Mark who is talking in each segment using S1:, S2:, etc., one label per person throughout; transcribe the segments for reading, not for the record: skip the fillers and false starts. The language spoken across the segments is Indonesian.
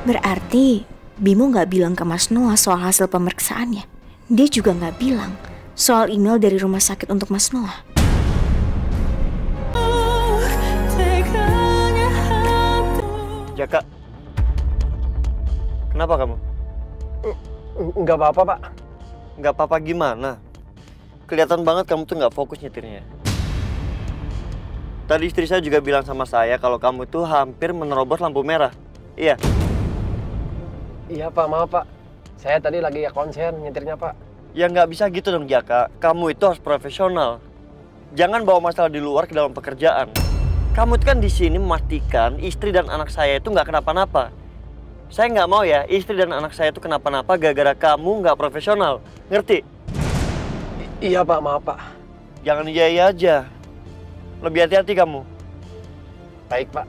S1: Berarti Bimo nggak bilang ke Mas Noah soal hasil pemeriksaannya. Dia juga nggak bilang soal email dari rumah sakit untuk Mas Noah.
S2: Jaka, kenapa kamu?
S3: Nggak apa-apa, Pak.
S2: Nggak apa-apa gimana? Kelihatan banget kamu tuh nggak fokus nyetirnya. Tadi istri saya juga bilang sama saya kalau kamu tuh hampir menerobos lampu merah. Iya?
S3: Iya, Pak. Maaf, Pak. Saya tadi lagi ya konser nyetirnya, Pak.
S2: Ya nggak bisa gitu dong, Jaka. Kamu itu harus profesional. Jangan bawa masalah di luar ke dalam pekerjaan. Kamu itu kan di sini memastikan istri dan anak saya itu nggak kenapa-napa. Saya nggak mau ya istri dan anak saya itu kenapa-napa gara-gara kamu nggak profesional. Ngerti?
S3: Iya, Pak. Maaf, Pak.
S2: Jangan iya aja. Lebih hati-hati kamu.
S3: Baik, Pak.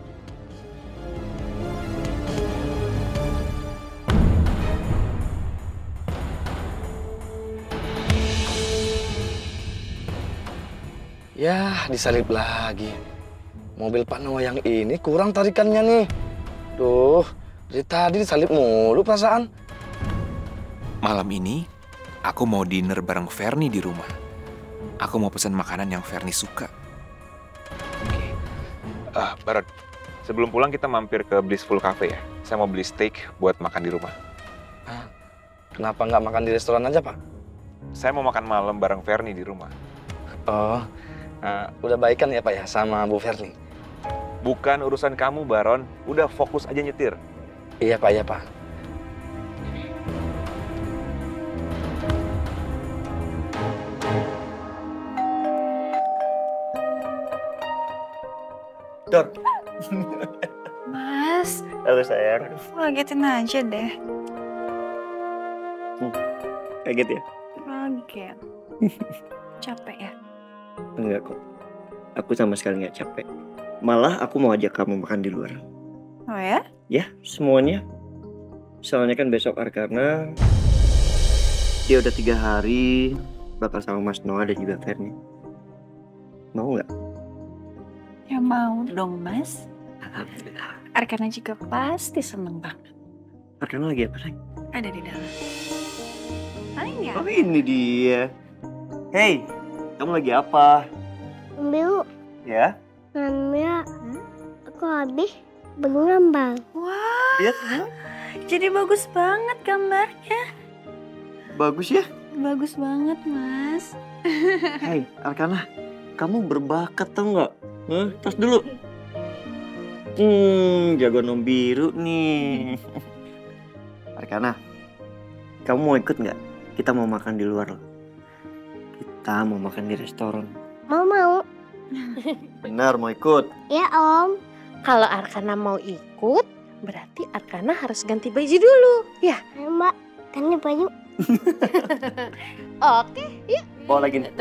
S4: Yah, disalip lagi. Mobil Pak Noah yang ini kurang tarikannya nih. Duh, dari tadi disalip mulu perasaan.
S5: Malam ini, aku mau dinner bareng Fernie di rumah. Aku mau pesan makanan yang Fernie suka. Baron, sebelum pulang kita mampir ke Blissful Cafe ya. Saya mau beli steak buat makan di rumah.
S4: Kenapa nggak makan di restoran aja, Pak?
S5: Saya mau makan malam bareng Fernie di rumah.
S4: Oh, udah baikan ya, Pak ya, sama Bu Fernie?
S5: Bukan urusan kamu, Baron. Udah fokus aja nyetir.
S4: Iya, Pak, iya, Pak.
S2: Dor.
S6: Mas,
S2: Halo sayang.
S6: ngagetin aja deh.
S2: Kaget ya?
S6: Kaget. Capek ya?
S2: Enggak kok. Aku sama sekali nggak capek. Malah aku mau ajak kamu makan di luar.
S6: Oh ya?
S2: Ya, semuanya. Soalnya kan besok Arkana dia udah 3 hari bakal sama Mas Noah dan juga Fernie. Mau nggak?
S6: Ya mau dong, Mas.
S2: Alhamdulillah.
S6: Arkana juga pasti seneng banget.
S2: Arkana lagi apa lagi?
S6: Ada di dalam. Enggak.
S2: Oh ini dia. Hey, kamu lagi apa?
S7: Ambil,
S2: Ya?
S7: ambil. Aku habis bergambar.
S6: Wah,
S2: Lihat.
S6: jadi bagus banget gambarnya.
S2: Bagus ya?
S6: Bagus banget, Mas.
S2: Hey, Arkana, kamu berbakat tau nggak? Tas dulu. Jago nom biru nih. Arkana, kamu mau ikut nggak? Kita mau makan di luar loh. Kita mau makan di restoran.
S7: Mau.
S2: Benar, mau ikut?
S7: Ya, Om.
S8: Kalau Arkana mau ikut, berarti Arkana harus ganti baju dulu, ya?
S7: Ayo, Mbak. Ganti baju.
S8: Oke, yuk.
S2: Bawa lagi nih.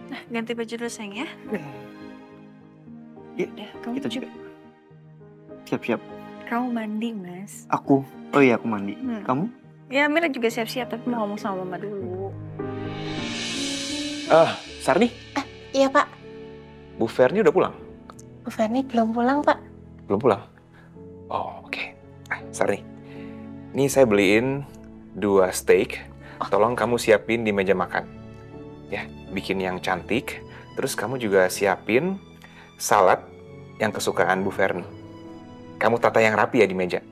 S6: Nah, ganti baju dulu, sayang ya.
S2: Yuk,
S6: Udah, kamu
S2: kita juga. Siap-siap.
S6: Kamu mandi, Mas.
S2: Aku? Oh iya, aku mandi. Kamu?
S6: Ya, Mira juga siap-siap, tapi mau ngomong sama Mama dulu.
S5: Sarni,
S8: Iya, Pak.
S5: Bu Fernie udah pulang?
S8: Bu Fernie belum pulang, Pak.
S5: Belum pulang? Oh, oke. Sarni, ini saya beliin 2 steak. Tolong kamu siapin di meja makan. Ya, bikin yang cantik. Terus kamu juga siapin salad yang kesukaan Bu Fernie. Kamu tata yang rapi ya di meja.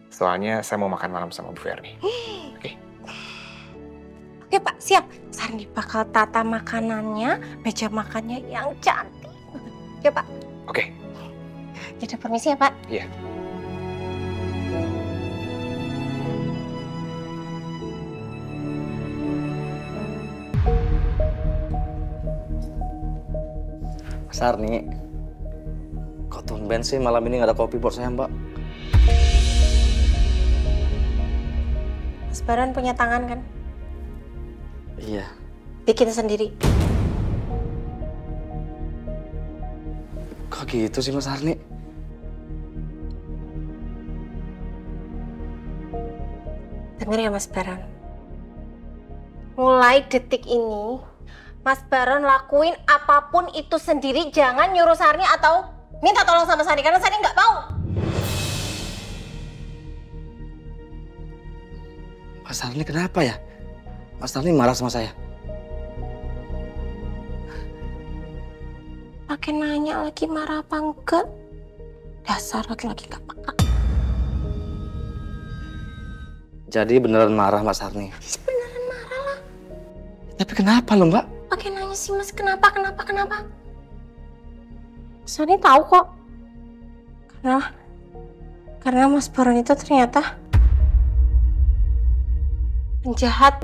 S5: Soalnya saya mau makan malam sama Bu Fernie. Oke.
S8: Oke, Pak, siap. Sarni bakal tata makanannya, meja makannya yang cantik. Ya, Pak.
S5: Oke.
S8: Jadi permisi ya, Pak.
S5: Iya.
S4: Sarni, kok tumben sih malam ini nggak ada kopi buat saya, Mbak?
S8: Mas Baron punya tangan kan?
S4: Iya.
S8: Bikin sendiri.
S4: Kok gitu sih, Mas Sarni?
S8: Dengar ya, Mas Baron. Mulai detik ini, Mas Baron lakuin apapun itu sendiri. Jangan nyuruh Sarni atau minta tolong sama Sarni, karena Sarni nggak mau.
S4: Mas Sarni kenapa ya? Mas Sarni marah sama saya.
S8: Pakai nanya lagi marah apa enggak? Dasar laki-laki gak peka.
S4: Jadi beneran marah Mas Sarni?
S8: Beneran marah lah.
S4: Tapi kenapa loh Mbak?
S8: Pakai nanya sih Mas, kenapa? Sarni tahu kok. Karena Mas Baron itu ternyata penjahat.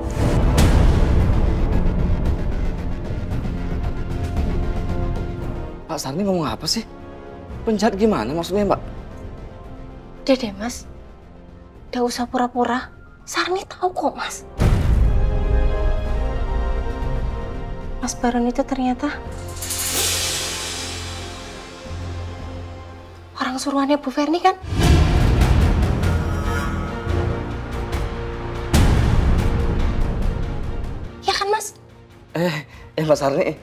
S4: Pak Sarni ngomong apa sih? Penjahat gimana maksudnya Mbak?
S8: Udah deh Mas, udah usah pura-pura. Sarni tahu kok Mas. Mas Baron itu ternyata orang suruhannya Bu Ferni kan? Ya kan Mas?
S4: Mbak Sarni,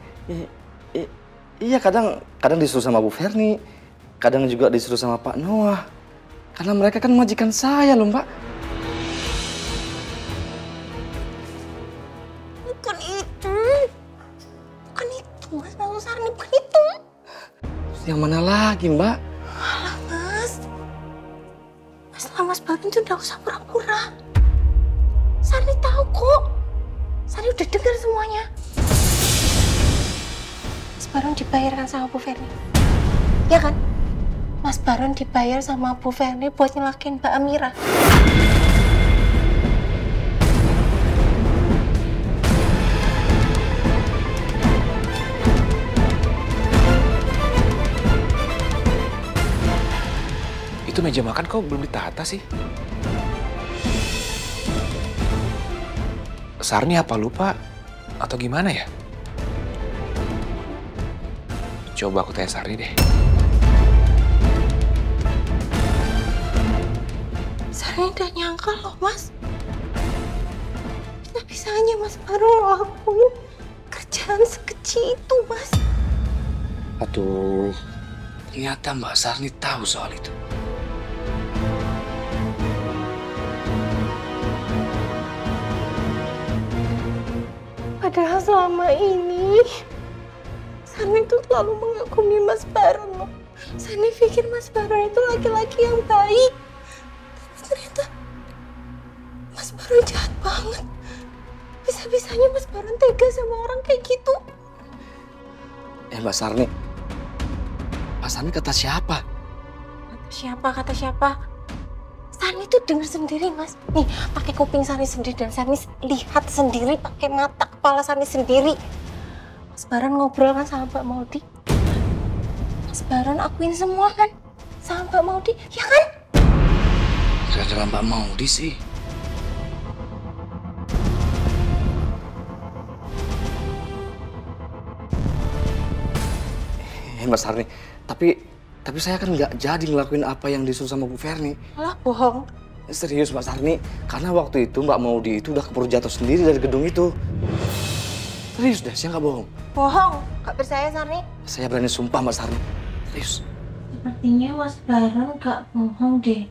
S4: iya kadang disuruh sama Bu Ferni, kadang juga disuruh sama Pak Noah. Karena mereka kan majikan saya loh Mbak.
S8: Bukan itu Mas, maksud Sarni bukan itu.
S4: Terus yang mana lagi Mbak?
S8: Alah Mas, masalah Mas Baron itu udah usah pura-pura. Sarni tahu kok, Sarni udah dengar semuanya. Mas Baron dibayarkan sama Bu Ferni, ya kan? Mas Baron dibayar sama Bu Ferni buat nyelakain Mbak Amira.
S5: Itu meja makan kok belum ditata sih? Sarni apa lupa? Atau gimana ya? Coba aku tanya Sarni deh.
S8: Sarni udah nyangka loh Mas. Bisa-bisanya Mas Baron ngelakuin kerjaan sekecil itu Mas.
S4: Aduh, ternyata Mbak Sarni tahu soal itu.
S8: Padahal selama ini Sarni itu selalu mengagumi Mas Baron loh. Sarni pikir Mas Baron itu laki-laki yang baik. Tapi ternyata Mas Baron jahat banget. Bisa-bisanya Mas Baron tega sama orang kayak gitu.
S4: Mbak Sarni, Pak Sarni kata siapa?
S8: Kata siapa? Sarni tuh denger sendiri Mas. Nih, pakai kuping Sarni sendiri dan Sarni lihat sendiri pakai mata kepala Sarni sendiri. Mas Baron ngobrol kan sama Mbak Maudi. Mas Baron akuin semua kan sama Mbak Maudi, ya kan?
S4: Gara-gara Mbak Maudi sih. Mbak Sarni, tapi saya kan nggak jadi ngelakuin apa yang disuruh sama Bu Ferni.
S8: Alah, bohong.
S4: Serius Mbak Sarni, karena waktu itu Mbak Maudi itu udah keburu jatuh sendiri dari gedung itu. Serius deh, saya nggak bohong.
S8: Bohong, gak percaya Sarni?
S4: Saya berani sumpah Mbak Sarni. Serius.
S8: Sepertinya Mas Baron gak bohong deh.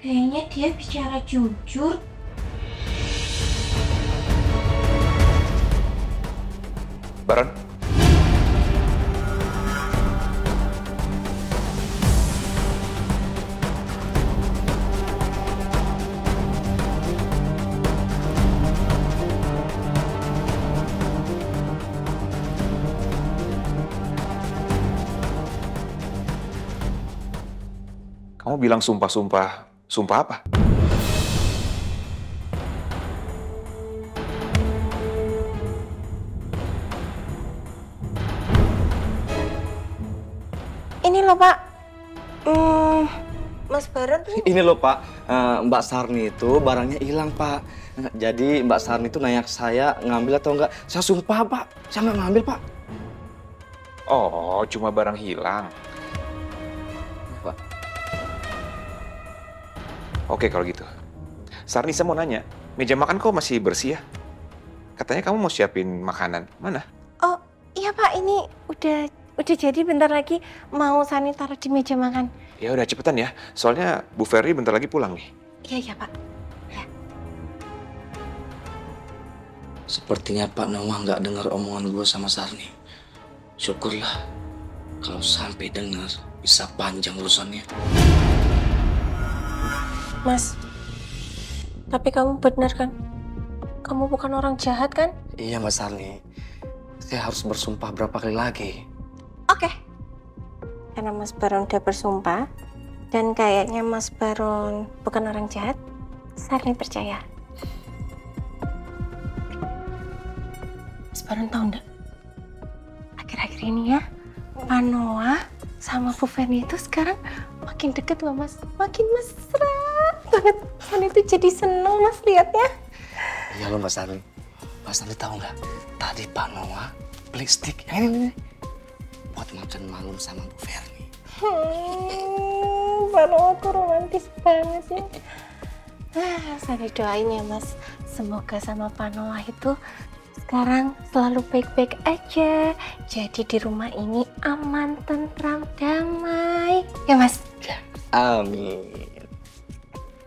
S8: Kayaknya dia bicara jujur.
S5: Baron? Kamu bilang sumpah-sumpah. Sumpah apa?
S8: Ini loh Pak. Mas Baron tuh.
S4: Ini loh Pak, Mbak Sarni itu barangnya hilang Pak. Jadi Mbak Sarni itu nanya ke saya ngambil atau enggak. Saya sumpah Pak, saya nggak ngambil Pak.
S5: Oh, cuma barang hilang.
S4: Pak.
S5: Oke kalau gitu. Sarni, saya mau nanya, meja makan kok masih bersih ya? Katanya kamu mau siapin makanan, mana?
S8: Oh iya Pak, ini udah jadi, bentar lagi mau Sarni taruh di meja makan.
S5: Ya udah cepetan ya, soalnya Bu Ferry bentar lagi pulang nih.
S8: Iya Pak. Ya.
S4: Sepertinya Pak Noah nggak dengar omongan gue sama Sarni. Syukurlah. Kalau sampai dengar, bisa panjang urusannya.
S8: Mas, tapi kamu benar kan? Kamu bukan orang jahat kan?
S4: Iya Mas Sarni. Saya harus bersumpah berapa kali lagi?
S8: Oke. Karena Mas Baron udah bersumpah, dan kayaknya Mas Baron bukan orang jahat, Sarni percaya. Mas Baron tahu enggak? Akhir-akhir ini ya, Pak Noah sama Bu Ferni itu sekarang makin deket loh Mas. Makin mesra banget. Sarni itu jadi seneng Mas lihatnya.
S4: Iya loh Mas Sarni. Mas Sarni tahu nggak? Tadi Pak Noah beli stick yang ini buat makan malam sama Bu Ferni.
S8: Pak Noah tuh romantis banget ya. Saya doain ya Mas, semoga sama Pak Noah itu sekarang selalu baik-baik aja. Jadi di rumah ini aman, tentram, damai. Ya Mas?
S4: Ya, amin.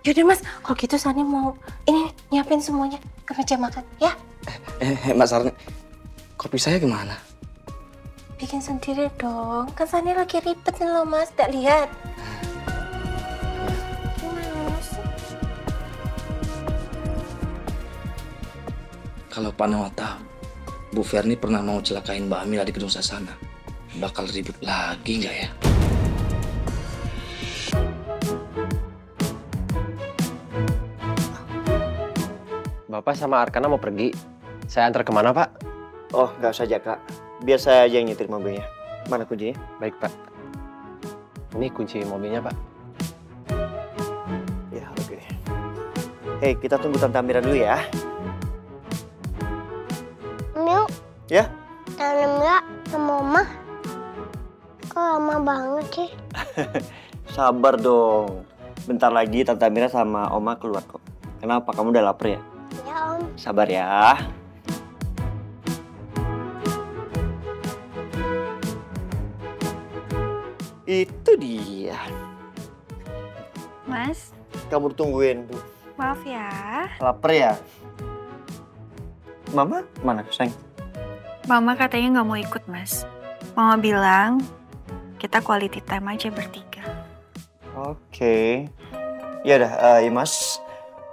S8: Yaudah Mas, kalau gitu Sani mau ini nyiapin semuanya ke meja makan ya.
S4: Mas Sarni, kopi saya gimana?
S8: Bikin sendiri dong, kan Sani lagi ribet nih loh Mas, tak lihat. Gimana sih?
S4: Kalau Pak Noah tahu, Bu Ferni pernah mau celakain Mbak Amila di gedung Sasana, bakal ribut lagi nggak ya?
S3: Bapak sama Arkana mau pergi. Saya antar kemana, Pak?
S2: Oh, nggak usah Jaka. Biar saya aja yang nyetir mobilnya. Mana kuncinya?
S3: Baik, Pak. Ini kunci mobilnya, Pak.
S2: Ya, oke. Hei, kita tunggu Tante Amira dulu ya.
S7: Miu,
S2: Ya?
S7: Tante Mila sama Oma. Kok lama banget sih?
S2: Sabar dong. Bentar lagi Tante Amira sama Oma keluar kok. Kenapa? Kamu udah lapar ya?
S7: Ya Om.
S2: Sabar ya. Itu dia.
S6: Mas,
S2: Kamu tungguin, Bu.
S6: maaf ya.
S2: Lapar ya? Mama mana, sayang?
S6: Mama katanya nggak mau ikut, Mas. Mama bilang kita quality time aja bertiga.
S2: Oke. Ya udah, Imas,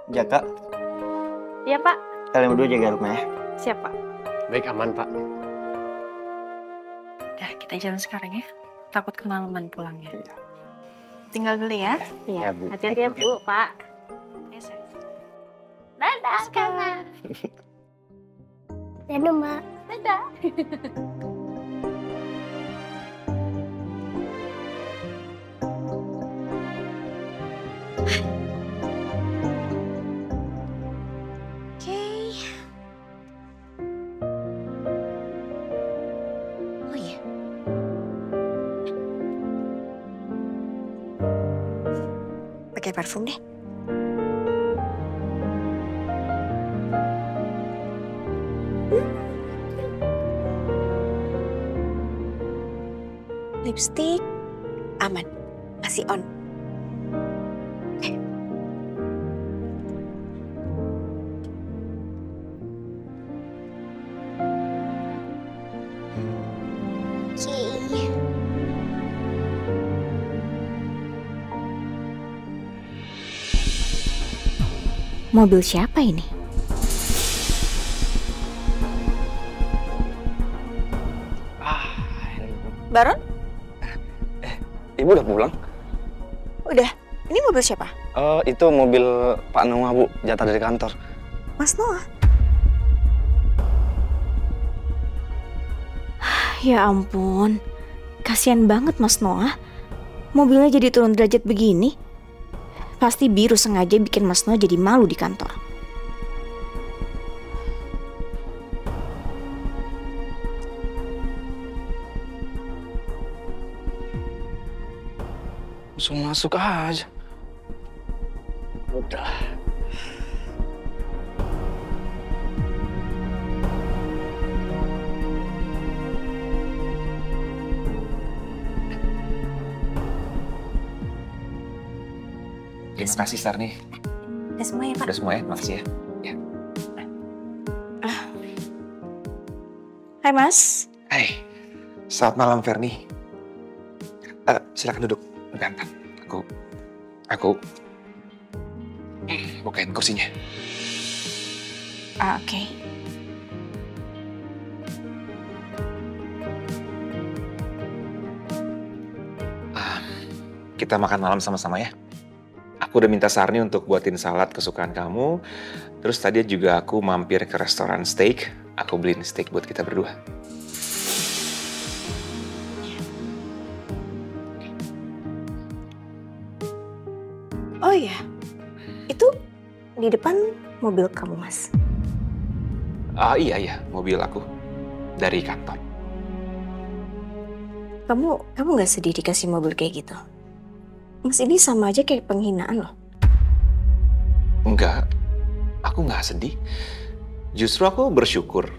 S2: Jaka,
S6: Iya, Pak.
S2: kalian berdua jaga rumah ya.
S6: Siap, Pak.
S3: Baik, aman, Pak.
S6: Udah, kita jalan sekarang ya. Takut kemalaman pulangnya. Tinggal dulu ya.
S3: Ya, Bu.
S8: Hati-hati ya Bu, Pak.
S6: Ya, sayang.
S7: Dadah, Kakak. Dadah, Mbak.
S8: Dadah. Oke. Oh iya. Pakai parfum deh. Lipstick aman, masih on.
S7: Oke.
S1: Mobil siapa ini?
S8: Baron?
S4: Ibu udah pulang?
S8: Udah. Ini mobil siapa?
S4: Itu mobil Pak Noah, Bu. Jatah dari kantor.
S8: Mas Noah.
S1: Ya ampun, kasihan banget Mas Noah. Mobilnya jadi turun derajat begini. Pasti Biru sengaja bikin Mas Noah jadi malu di kantor.
S4: Langsung masuk aja. Udah.
S5: Terima kasih, Sarni.
S8: Udah semua ya, Pak?
S5: Udah semua ya? Makasih ya. Ya.
S1: Hai Mas.
S5: Hai, selamat malam Ferni. Silakan duduk. Bentar. Aku bukain kursinya.
S1: Oke.
S5: Kita makan malam sama-sama ya. Aku udah minta Sarni untuk buatin salad kesukaan kamu. Terus tadi juga aku mampir ke restoran steak. Aku beliin steak buat kita berdua.
S1: Oh iya, itu di depan mobil kamu Mas.
S5: Iya, mobil aku dari kantor.
S1: Kamu nggak sedih dikasih mobil kayak gitu? Mas, ini sama aja kayak penghinaan loh.
S5: Enggak, aku nggak sedih. Justru aku bersyukur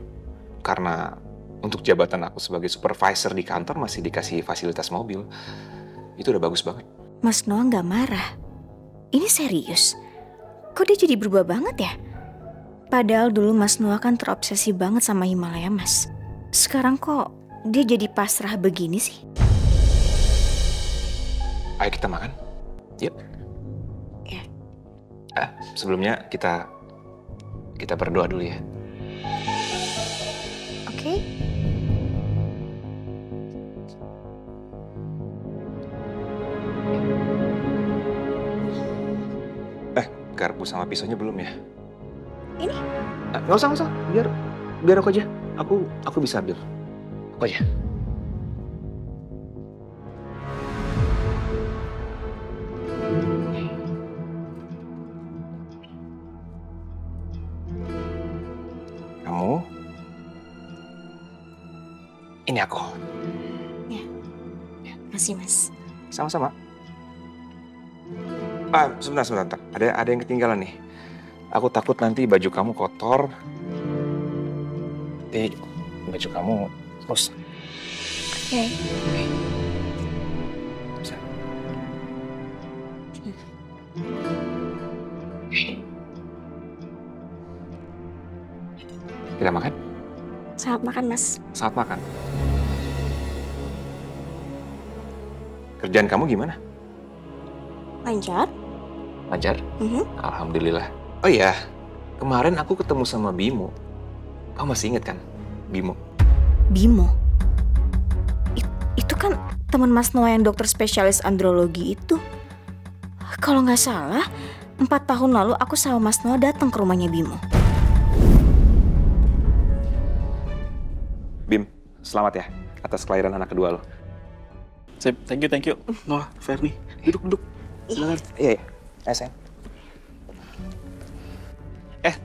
S5: karena untuk jabatan aku sebagai supervisor di kantor masih dikasih fasilitas mobil. Itu udah bagus banget.
S1: Mas Noah nggak marah. Ini serius. Kok dia jadi berubah banget ya? Padahal dulu Mas Noah kan terobsesi banget sama Himalaya Mas. Sekarang kok dia jadi pasrah begini sih?
S5: Ayo kita makan. Yuk.
S1: Ya.
S5: Sebelumnya kita berdoa dulu ya.
S1: Oke.
S5: Garpu sama pisaunya belum ya?
S1: Ini?
S5: Nggak usah. Biar aku aja. Aku bisa ambil. Aku aja. Kamu? Ini aku.
S1: Ya, makasih Mas.
S5: Sama-sama. Sebentar. Ada yang ketinggalan nih. Aku takut nanti baju kamu kotor. Nanti baju kamu rusak.
S1: Oke.
S5: Bisa. Kita makan?
S1: Selamat makan Mas.
S5: Saat makan. Kerjaan kamu gimana?
S1: Lancar?
S5: Lancar?
S1: Mhm.
S5: Alhamdulillah. Oh iya, kemarin aku ketemu sama Bimo. Kamu masih inget kan, Bimo?
S1: Bimo? Itu kan teman Mas Noah yang dokter spesialis andrologi itu. Kalau nggak salah, 4 tahun lalu aku sama Mas Noah datang ke rumahnya Bimo.
S5: Bim, selamat ya atas kelahiran anak kedua lo.
S4: Sip, thank you. Noah, Ferni, duduk. Silakan.
S5: Iya. Sayang.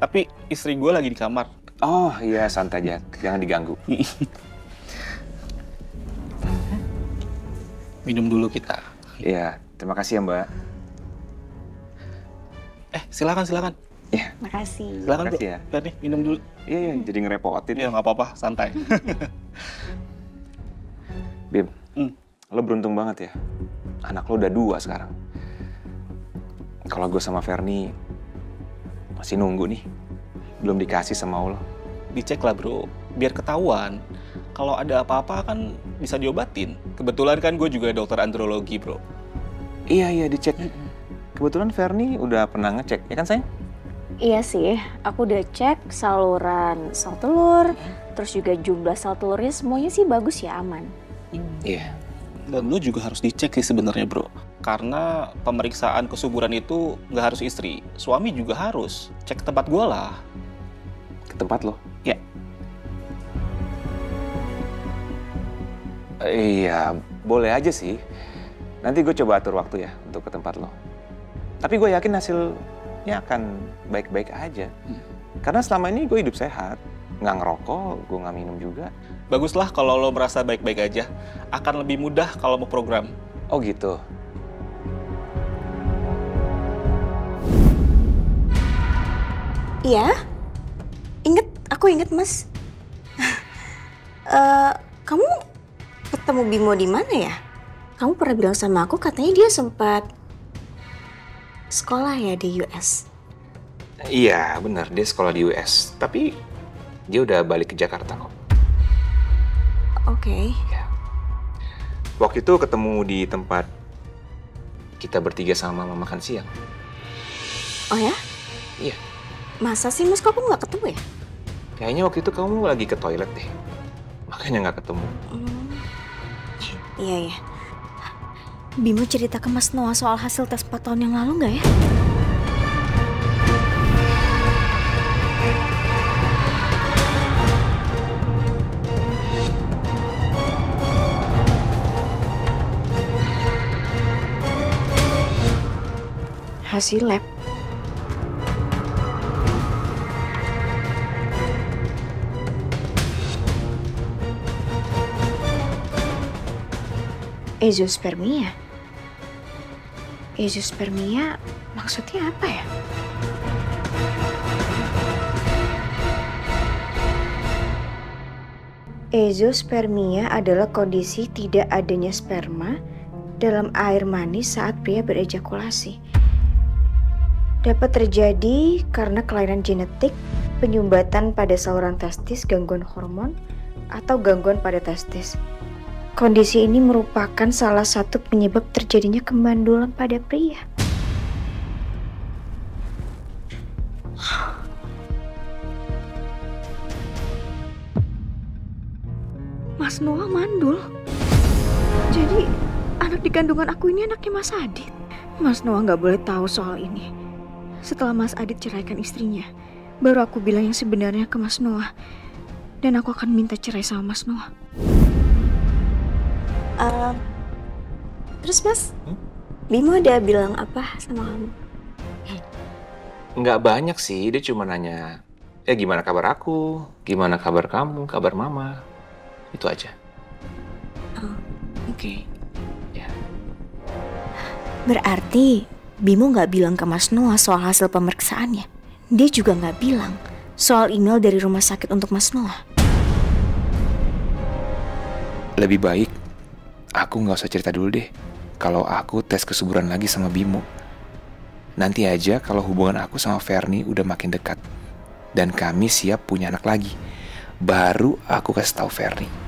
S4: Tapi istri gue lagi di kamar.
S5: Oh iya, santai aja. Jangan diganggu.
S4: Minum dulu kita.
S5: Iya, terima kasih ya Mbak.
S4: Silakan.
S5: Iya,
S1: Makasih.
S4: Silakan
S5: makasih
S4: Bro.
S5: ya.
S4: Ferni, minum dulu.
S5: Iya, jadi ngerepotin.
S4: Ya nggak apa-apa, santai.
S5: Bim, lo beruntung banget ya. Anak lo udah 2 sekarang. Kalau gue sama Ferni masih nunggu nih. Belum dikasih sama Allah.
S4: Dicek lah bro, biar ketahuan. Kalau ada apa-apa kan bisa diobatin. Kebetulan kan gue juga dokter andrologi bro.
S5: Iya, dicek. Kebetulan Ferni udah pernah ngecek, ya kan sayang?
S1: Iya sih, aku udah cek saluran sel telur, terus juga jumlah sel telurnya semuanya sih bagus ya, aman.
S5: Iya.
S4: Dan lu juga harus dicek sih sebenarnya bro. Karena pemeriksaan kesuburan itu nggak harus istri, suami juga harus. Cek ke tempat gue lah.
S5: Ke tempat lo?
S4: Ya.
S5: Iya, boleh aja sih. Nanti gue coba atur waktu ya untuk ke tempat lo. Tapi gue yakin hasilnya akan baik-baik aja. Karena selama ini gue hidup sehat. Nggak ngerokok, gue nggak minum juga.
S4: Baguslah kalau lo merasa baik-baik aja. Akan lebih mudah kalau mau program.
S5: Oh gitu.
S1: Iya, aku inget Mas. Kamu ketemu Bimo di mana ya? Kamu pernah bilang sama aku katanya dia sempat sekolah ya di US.
S5: Iya, benar. Dia sekolah di US. Tapi dia udah balik ke Jakarta kok.
S1: Oke.
S5: Ya. Waktu itu ketemu di tempat kita bertiga sama Mama makan siang.
S1: Oh ya?
S5: Iya.
S1: Masa sih Mas, kok kamu nggak ketemu ya?
S5: Kayaknya waktu itu kamu lagi ke toilet deh. Makanya nggak ketemu.
S1: Iya ya. Bimo cerita ke Mas Noah soal hasil tes 4 tahun yang lalu nggak ya? Hasil lab. Ezospermia. Ezospermia maksudnya apa ya? Ezospermia adalah kondisi tidak adanya sperma dalam air mani saat pria berejakulasi. Dapat terjadi karena kelainan genetik, penyumbatan pada saluran testis, gangguan hormon, atau gangguan pada testis. Kondisi ini merupakan salah satu penyebab terjadinya kemandulan pada pria. Mas Noah mandul. Jadi anak di kandungan aku ini anaknya Mas Adit. Mas Noah nggak boleh tahu soal ini. Setelah Mas Adit ceraikan istrinya, baru aku bilang yang sebenarnya ke Mas Noah. Dan aku akan minta cerai sama Mas Noah. Terus Mas, Bimo udah bilang apa sama kamu?
S5: Nggak banyak sih, dia cuma nanya, gimana kabar aku, gimana kabar kamu, kabar Mama. Itu aja.
S1: Oh, oke.
S5: Ya.
S1: Berarti Bimo nggak bilang ke Mas Noah soal hasil pemeriksaannya. Dia juga nggak bilang soal email dari rumah sakit untuk Mas Noah.
S5: Lebih baik aku nggak usah cerita dulu deh kalau aku tes kesuburan lagi sama Bimo. Nanti aja kalau hubungan aku sama Fernie udah makin dekat dan kami siap punya anak lagi, baru aku kasih tahu Fernie.